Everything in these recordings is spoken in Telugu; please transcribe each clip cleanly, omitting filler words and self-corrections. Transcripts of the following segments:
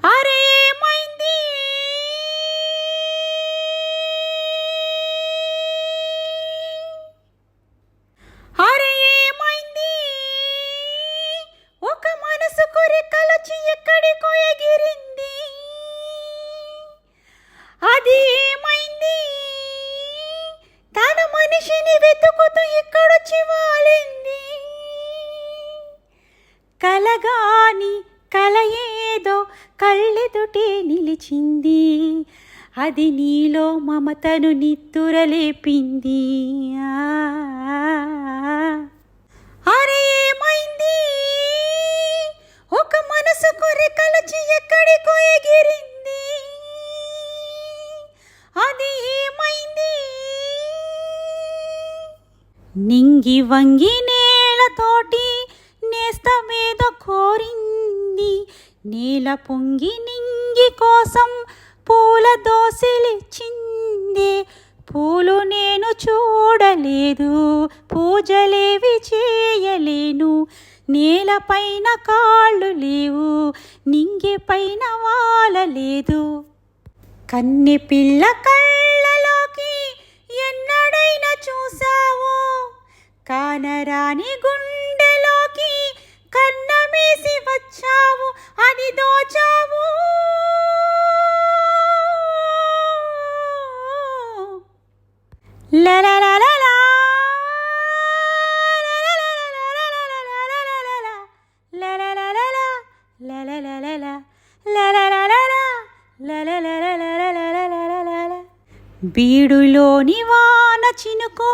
అరే ఏమైంది? అరే ఏమైంది? ఒక మనసు కొరికలొచ్చి ఎక్కడికో ఎగిరింది. అది ఏమైంది? తన మనిషిని వెతుకుతూ ఇక్కడొచ్చి వాలింది. కలగాని కల ఏదో కళ్ళెదుటే నిలిచింది. అది నీలో మమతను నిత్తురలేపింది. అరే ఏమైంది? ఒక మనసు కొరికలొచ్చి ఎక్కడికో ఎగిరింది. అది ఏమైంది? నింగి వంగి నేలతోటి నేస్తమేదో కోరింది. నేల పొంగి నింగి కోసం పూల దోసిలిచ్చింది. పూలు నేను చూడలేదు, పూజలేవి చేయలేను. నేలపైన కాళ్ళు లేవు, నింగి పైన వాలలేదు. కన్నె పిల్ల కళ్ళలోకి ఎన్నడైనా చూసావో? కానరాని గుండెలోకి కన్నమేసి వచ్చావు, అది దోచావు. లలలలలా బీడులోని వాన చినుకు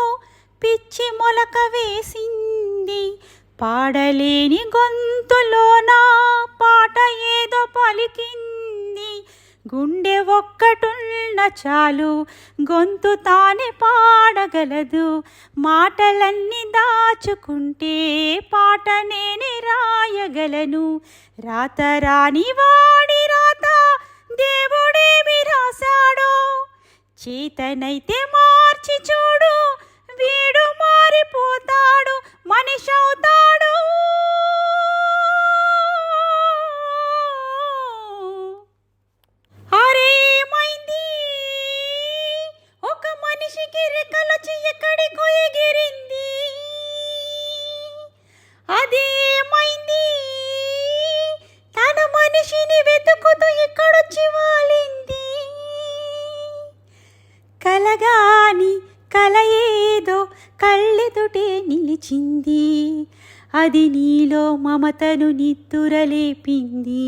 పిచ్చి మొలక వేసింది. పాడలేని గొంతులోన పాట ఏదో పలికింది. గుండె ఒక్కటున్న చాలు, గొంతు తానే పాడగలదు. మాటలన్నీ దాచుకుంటే పాట నేనే రాయగలను. రాత రాని వాడి రాత దేవుడేమి రాశాడో? చేతనైతే మార్చి చూడు, వీడు మారిపోతాడు, మనిషి అవుతాడు. అరే ఏమైంది? ఒక మనిషికి రెక్కలొచ్చి ఎక్కడికో ఎగిరింది. అది ఏమైంది? తన మనిషిని వెతుకుతూ ఇక్కడొచ్చి వాలింది. కలగాని కల ఏదో కళ్ళెదుటే నిలిచింది. అది నీలో మమతను నిత్తురలేపింది.